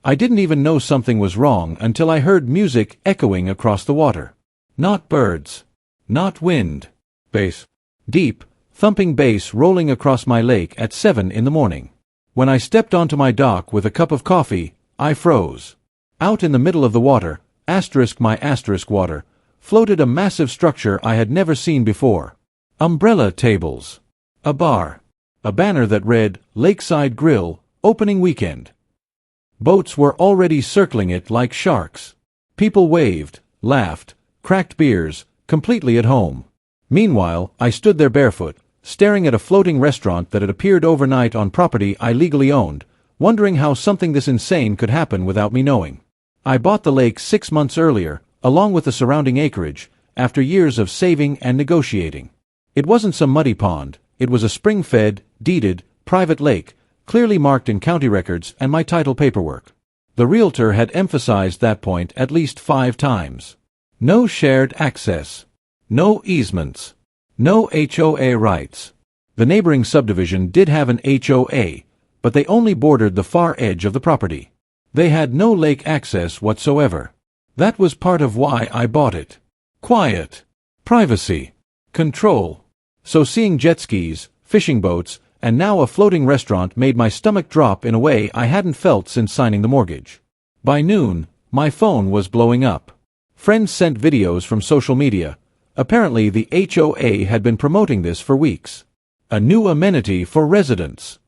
I didn't even know something was wrong until I heard music echoing across the water. Not birds. Not wind. Bass. Deep, thumping bass rolling across my lake at 7 in the morning. When I stepped onto my dock with a cup of coffee, I froze. Out in the middle of the water, water, floated a massive structure I had never seen before. Umbrella tables. A bar. A banner that read, Lakeside Grill, opening weekend. Boats were already circling it like sharks. People waved, laughed, cracked beers, completely at home. Meanwhile, I stood there barefoot, staring at a floating restaurant that had appeared overnight on property I legally owned, wondering how something this insane could happen without me knowing. I bought the lake 6 months earlier, along with the surrounding acreage, after years of saving and negotiating. It wasn't some muddy pond, it was a spring-fed, deeded, private lake, clearly marked in county records and my title paperwork. The realtor had emphasized that point at least 5 times. No shared access. No easements. No HOA rights. The neighboring subdivision did have an HOA, but they only bordered the far edge of the property. They had no lake access whatsoever. That was part of why I bought it. Quiet. Privacy. Control. So seeing jet skis, fishing boats, and now a floating restaurant made my stomach drop in a way I hadn't felt since signing the mortgage. By noon, my phone was blowing up. Friends sent videos from social media. Apparently the HOA had been promoting this for weeks. A new amenity for residents.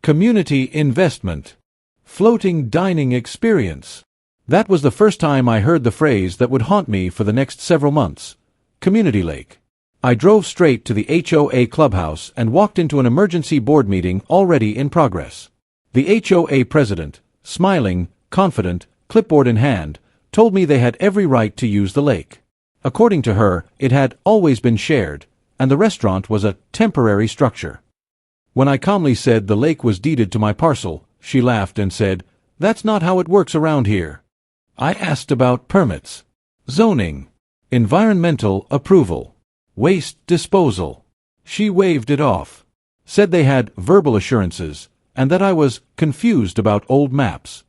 Community investment. Floating dining experience. That was the first time I heard the phrase that would haunt me for the next several months. Community lake. I drove straight to the HOA clubhouse and walked into an emergency board meeting already in progress. The HOA president, smiling, confident, clipboard in hand, told me they had every right to use the lake. According to her, it had always been shared, and the restaurant was a temporary structure. When I calmly said the lake was deeded to my parcel, she laughed and said, "That's not how it works around here." I asked about permits, zoning, environmental approval, waste disposal. She waved it off, said they had verbal assurances, and that I was confused about old maps.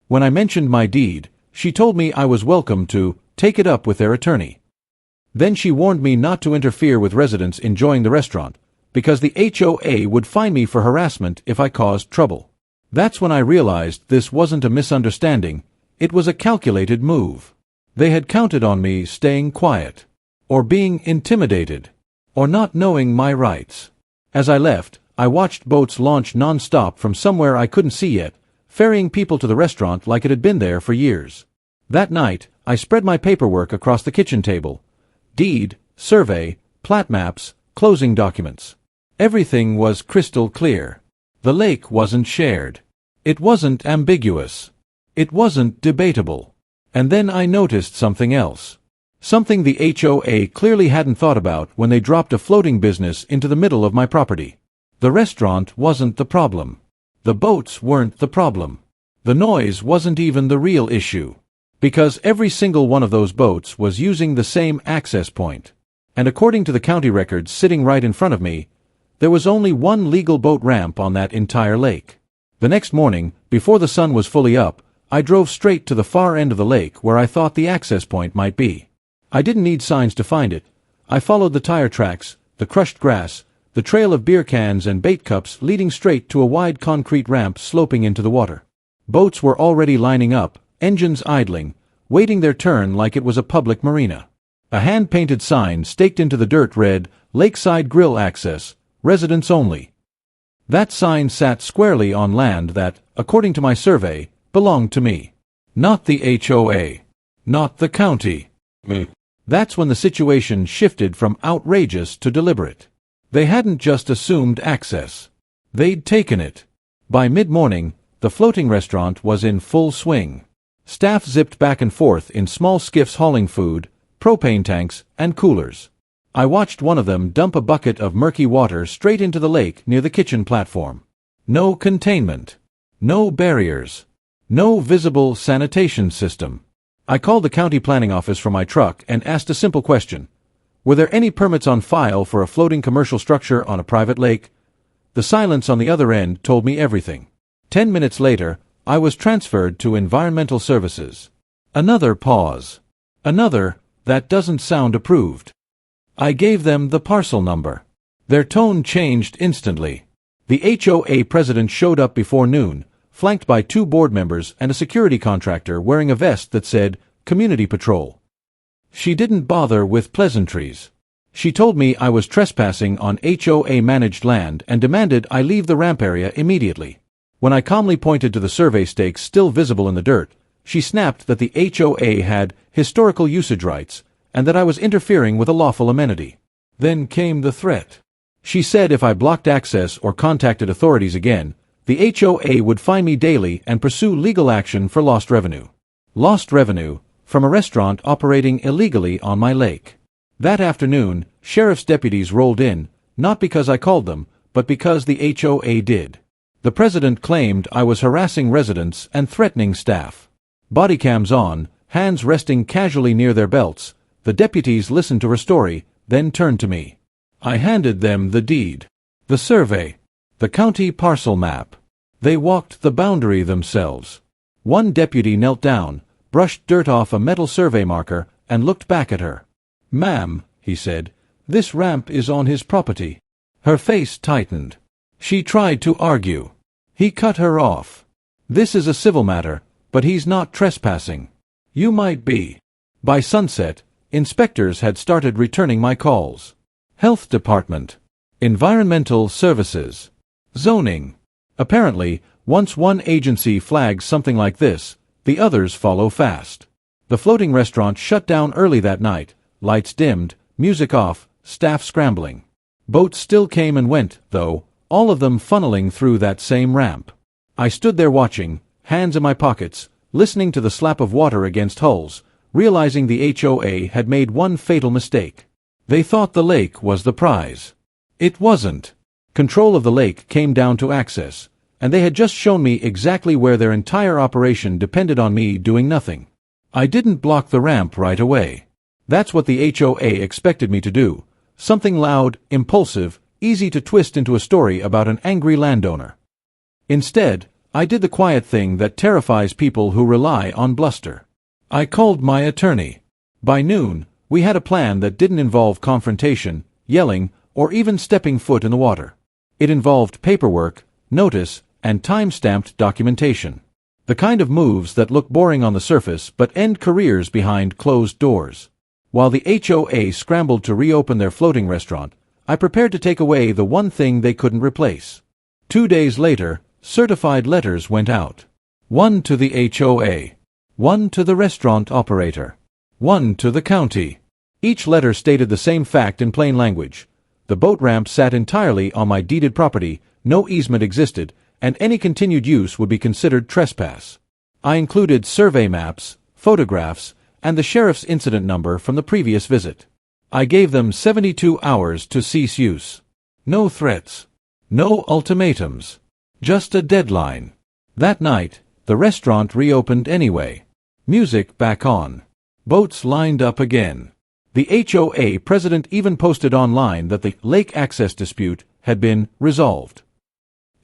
When I mentioned my deed, she told me I was welcome to take it up with their attorney. Then she warned me not to interfere with residents enjoying the restaurant, because the HOA would fine me for harassment if I caused trouble. That's when I realized this wasn't a misunderstanding, it was a calculated move. They had counted on me staying quiet, or being intimidated, or not knowing my rights. As I left, I watched boats launch non-stop from somewhere I couldn't see yet, ferrying people to the restaurant like it had been there for years. That night, I spread my paperwork across the kitchen table. Deed, survey, plat maps, closing documents. Everything was crystal clear. The lake wasn't shared. It wasn't ambiguous. It wasn't debatable. And then I noticed something else. Something the HOA clearly hadn't thought about when they dropped a floating business into the middle of my property. The restaurant wasn't the problem. The boats weren't the problem. The noise wasn't even the real issue. Because every single one of those boats was using the same access point. And according to the county records sitting right in front of me, there was only one legal boat ramp on that entire lake. The next morning, before the sun was fully up, I drove straight to the far end of the lake where I thought the access point might be. I didn't need signs to find it. I followed the tire tracks, the crushed grass, the trail of beer cans and bait cups leading straight to a wide concrete ramp sloping into the water. Boats were already lining up, engines idling, waiting their turn like it was a public marina. A hand-painted sign staked into the dirt read, "Lakeside Grill Access, Residents Only." That sign sat squarely on land that, according to my survey, belonged to me. Not the HOA. Not the county. That's when the situation shifted from outrageous to deliberate. They hadn't just assumed access. They'd taken it. By mid-morning, the floating restaurant was in full swing. Staff zipped back and forth in small skiffs hauling food, propane tanks, and coolers. I watched one of them dump a bucket of murky water straight into the lake near the kitchen platform. No containment. No barriers. No visible sanitation system. I called the county planning office from my truck and asked a simple question. Were there any permits on file for a floating commercial structure on a private lake? The silence on the other end told me everything. 10 minutes later, I was transferred to environmental services. Another pause. Another, that doesn't sound approved. I gave them the parcel number. Their tone changed instantly. The HOA president showed up before noon, flanked by 2 board members and a security contractor wearing a vest that said, Community Patrol. She didn't bother with pleasantries. She told me I was trespassing on HOA-managed land and demanded I leave the ramp area immediately. When I calmly pointed to the survey stakes still visible in the dirt, she snapped that the HOA had historical usage rights and that I was interfering with a lawful amenity. Then came the threat. She said if I blocked access or contacted authorities again, the HOA would fine me daily and pursue legal action for lost revenue. Lost revenue from a restaurant operating illegally on my lake. That afternoon, sheriff's deputies rolled in, not because I called them, but because the HOA did. The president claimed I was harassing residents and threatening staff. Body cams on, hands resting casually near their belts, the deputies listened to her story, then turned to me. I handed them the deed, the survey, the county parcel map. They walked the boundary themselves. One deputy knelt down, brushed dirt off a metal survey marker, and looked back at her. Ma'am, he said, this ramp is on his property. Her face tightened. She tried to argue. He cut her off. This is a civil matter, but he's not trespassing. You might be. By sunset, inspectors had started returning my calls. Health Department. Environmental Services. Zoning. Apparently, once one agency flags something like this, the others follow fast. The floating restaurant shut down early that night. Lights dimmed, music off, staff scrambling. Boats still came and went, though, all of them funneling through that same ramp. I stood there watching, hands in my pockets, listening to the slap of water against hulls, realizing the HOA had made one fatal mistake. They thought the lake was the prize. It wasn't. Control of the lake came down to access, and they had just shown me exactly where their entire operation depended on me doing nothing. I didn't block the ramp right away. That's what the HOA expected me to do. Something loud, impulsive, easy to twist into a story about an angry landowner. Instead, I did the quiet thing that terrifies people who rely on bluster. I called my attorney. By noon, we had a plan that didn't involve confrontation, yelling, or even stepping foot in the water. It involved paperwork, notice, and time-stamped documentation. The kind of moves that look boring on the surface but end careers behind closed doors. While the HOA scrambled to reopen their floating restaurant, I prepared to take away the one thing they couldn't replace. 2 days later, certified letters went out. One to the HOA. One to the restaurant operator. One to the county. Each letter stated the same fact in plain language. The boat ramp sat entirely on my deeded property, no easement existed, and any continued use would be considered trespass. I included survey maps, photographs, and the sheriff's incident number from the previous visit. I gave them 72 hours to cease use. No threats. No ultimatums. Just a deadline. That night, the restaurant reopened anyway. Music back on. Boats lined up again. The HOA president even posted online that the lake access dispute had been resolved.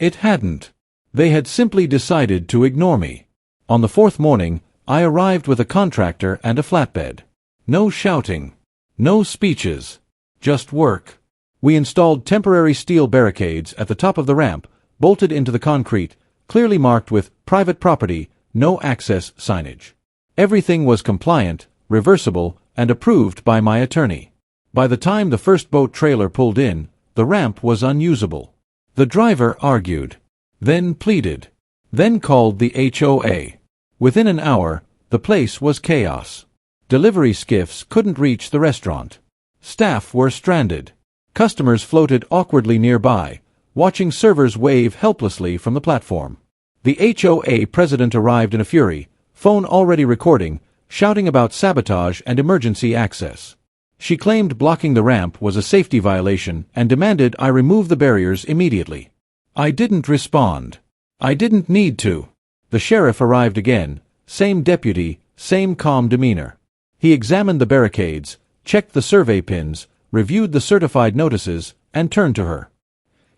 It hadn't. They had simply decided to ignore me. On the 4th morning, I arrived with a contractor and a flatbed. No shouting. No speeches. Just work. We installed temporary steel barricades at the top of the ramp, bolted into the concrete, clearly marked with private property, no access signage. Everything was compliant, reversible, and approved by my attorney. By the time the first boat trailer pulled in, the ramp was unusable. The driver argued, then pleaded, then called the HOA. Within an hour, the place was chaos. Delivery skiffs couldn't reach the restaurant. Staff were stranded. Customers floated awkwardly nearby, watching servers wave helplessly from the platform. The HOA president arrived in a fury, phone already recording, shouting about sabotage and emergency access. She claimed blocking the ramp was a safety violation and demanded I remove the barriers immediately. I didn't respond. I didn't need to. The sheriff arrived again, same deputy, same calm demeanor. He examined the barricades, checked the survey pins, reviewed the certified notices, and turned to her.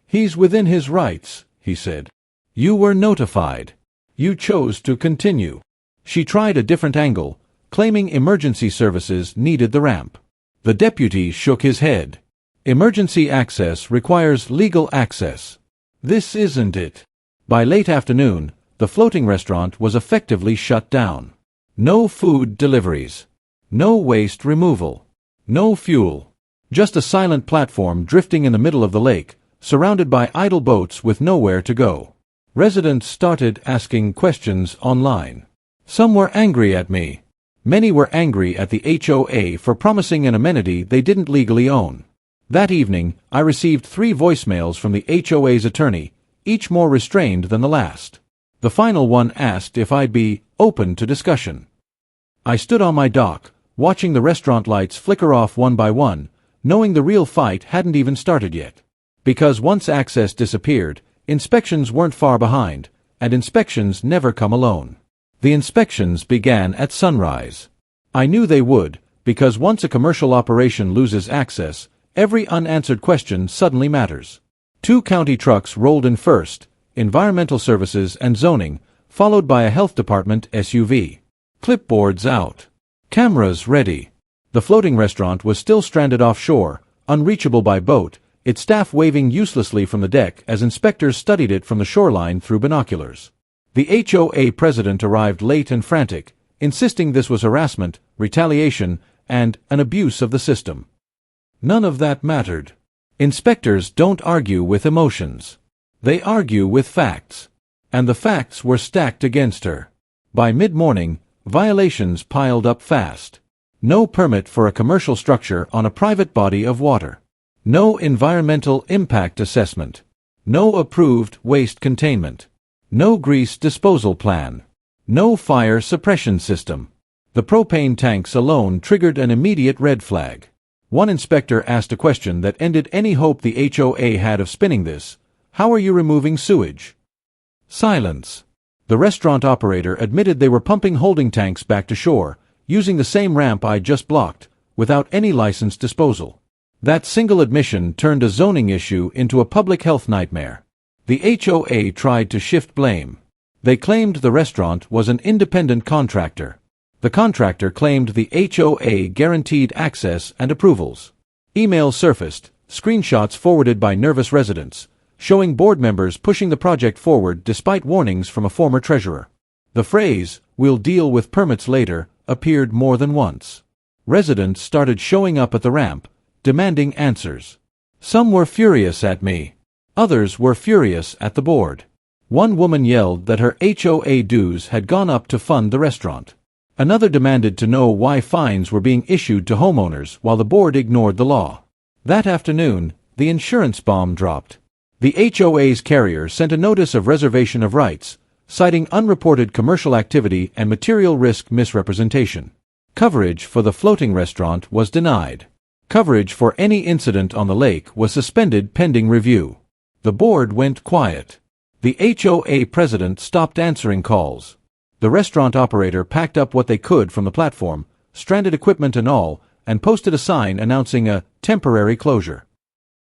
He's within his rights, he said. You were notified. You chose to continue. She tried a different angle, claiming emergency services needed the ramp. The deputy shook his head. Emergency access requires legal access. This isn't it. By late afternoon, the floating restaurant was effectively shut down. No food deliveries. No waste removal. No fuel. Just a silent platform drifting in the middle of the lake, surrounded by idle boats with nowhere to go. Residents started asking questions online. Some were angry at me. Many were angry at the HOA for promising an amenity they didn't legally own. That evening, I received 3 voicemails from the HOA's attorney, each more restrained than the last. The final one asked if I'd be open to discussion. I stood on my dock, watching the restaurant lights flicker off one by one, knowing the real fight hadn't even started yet. Because once access disappeared, inspections weren't far behind, and inspections never come alone. The inspections began at sunrise. I knew they would, because once a commercial operation loses access, every unanswered question suddenly matters. 2 county trucks rolled in first, environmental services and zoning, followed by a health department SUV. Clipboards out. Cameras ready. The floating restaurant was still stranded offshore, unreachable by boat, its staff waving uselessly from the deck as inspectors studied it from the shoreline through binoculars. The HOA president arrived late and frantic, insisting this was harassment, retaliation, and an abuse of the system. None of that mattered. Inspectors don't argue with emotions. They argue with facts. And the facts were stacked against her. By mid-morning, violations piled up fast. No permit for a commercial structure on a private body of water. No environmental impact assessment. No approved waste containment. No grease disposal plan. No fire suppression system. The propane tanks alone triggered an immediate red flag. One inspector asked a question that ended any hope the HOA had of spinning this. How are you removing sewage? Silence. The restaurant operator admitted they were pumping holding tanks back to shore, using the same ramp I just blocked, without any licensed disposal. That single admission turned a zoning issue into a public health nightmare. The HOA tried to shift blame. They claimed the restaurant was an independent contractor. The contractor claimed the HOA guaranteed access and approvals. Emails surfaced, screenshots forwarded by nervous residents, showing board members pushing the project forward despite warnings from a former treasurer. The phrase, "We'll deal with permits later," appeared more than once. Residents started showing up at the ramp, demanding answers. Some were furious at me. Others were furious at the board. One woman yelled that her HOA dues had gone up to fund the restaurant. Another demanded to know why fines were being issued to homeowners while the board ignored the law. That afternoon, the insurance bomb dropped. The HOA's carrier sent a notice of reservation of rights, citing unreported commercial activity and material risk misrepresentation. Coverage for the floating restaurant was denied. Coverage for any incident on the lake was suspended pending review. The board went quiet. The HOA president stopped answering calls. The restaurant operator packed up what they could from the platform, stranded equipment and all, and posted a sign announcing a temporary closure.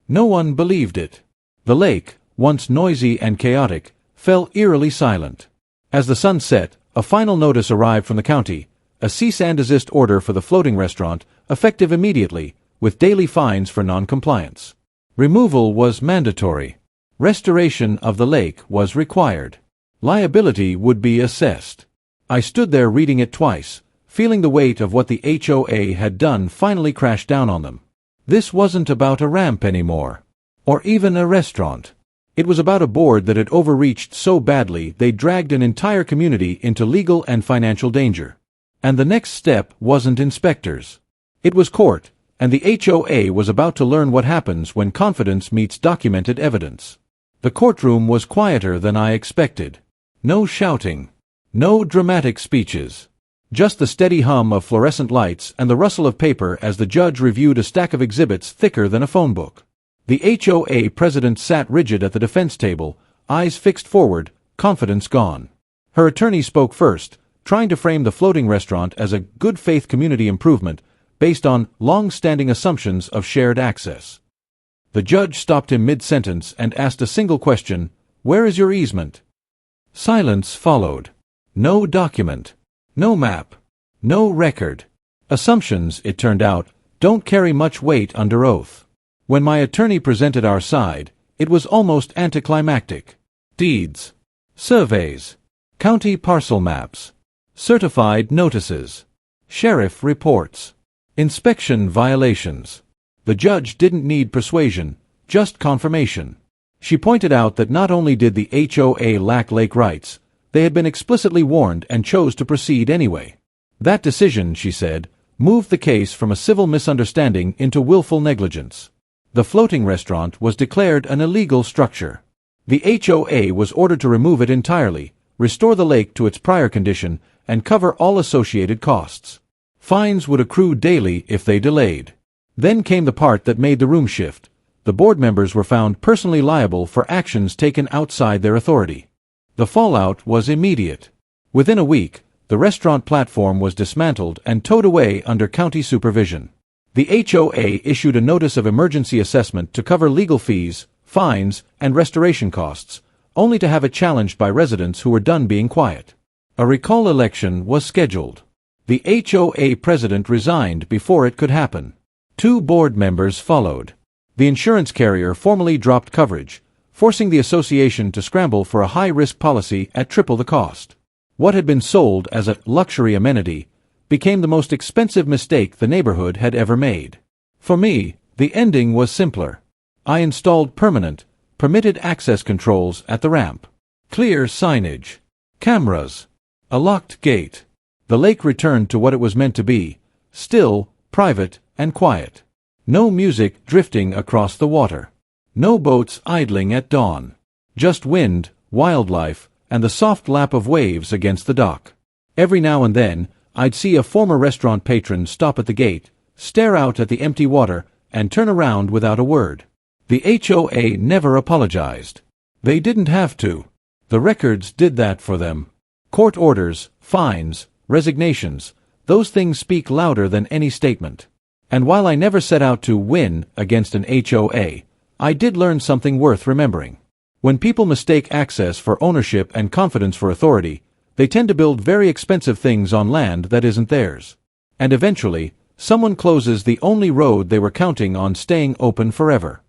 No one believed it. The lake, once noisy and chaotic, fell eerily silent. As the sun set, a final notice arrived from the county, a cease and desist order for the floating restaurant, effective immediately, with daily fines for non-compliance. Removal was mandatory. Restoration of the lake was required. Liability would be assessed. I stood there reading it twice, feeling the weight of what the HOA had done finally crash down on them. This wasn't about a ramp anymore. Or even a restaurant. It was about a board that had overreached so badly they dragged an entire community into legal and financial danger. And the next step wasn't inspectors. It was court, and the HOA was about to learn what happens when confidence meets documented evidence. The courtroom was quieter than I expected. No shouting. No dramatic speeches. Just the steady hum of fluorescent lights and the rustle of paper as the judge reviewed a stack of exhibits thicker than a phone book. The HOA president sat rigid at the defense table, eyes fixed forward, confidence gone. Her attorney spoke first, trying to frame the floating restaurant as a good-faith community improvement based on long-standing assumptions of shared access. The judge stopped him mid-sentence and asked a single question, "Where is your easement?" Silence followed. No document. No map. No record. Assumptions, it turned out, don't carry much weight under oath. When my attorney presented our side, it was almost anticlimactic. Deeds. Surveys. County parcel maps. Certified notices. Sheriff reports. Inspection violations. The judge didn't need persuasion, just confirmation. She pointed out that not only did the HOA lack lake rights, they had been explicitly warned and chose to proceed anyway. That decision, she said, moved the case from a civil misunderstanding into willful negligence. The floating restaurant was declared an illegal structure. The HOA was ordered to remove it entirely, restore the lake to its prior condition, and cover all associated costs. Fines would accrue daily if they delayed. Then came the part that made the room shift. The board members were found personally liable for actions taken outside their authority. The fallout was immediate. Within a week, the restaurant platform was dismantled and towed away under county supervision. The HOA issued a notice of emergency assessment to cover legal fees, fines, and restoration costs, only to have it challenged by residents who were done being quiet. A recall election was scheduled. The HOA president resigned before it could happen. 2 board members followed. The insurance carrier formally dropped coverage, forcing the association to scramble for a high-risk policy at triple the cost. What had been sold as a luxury amenity became the most expensive mistake the neighborhood had ever made. For me, the ending was simpler. I installed permanent, permitted access controls at the ramp. Clear signage. Cameras. A locked gate. The lake returned to what it was meant to be, still, private, and quiet. No music drifting across the water. No boats idling at dawn. Just wind, wildlife, and the soft lap of waves against the dock. Every now and then, I'd see a former restaurant patron stop at the gate, stare out at the empty water, and turn around without a word. The HOA never apologized. They didn't have to. The records did that for them. Court orders, fines, resignations, those things speak louder than any statement. And while I never set out to win against an HOA, I did learn something worth remembering. When people mistake access for ownership and confidence for authority, they tend to build very expensive things on land that isn't theirs. And eventually, someone closes the only road they were counting on staying open forever.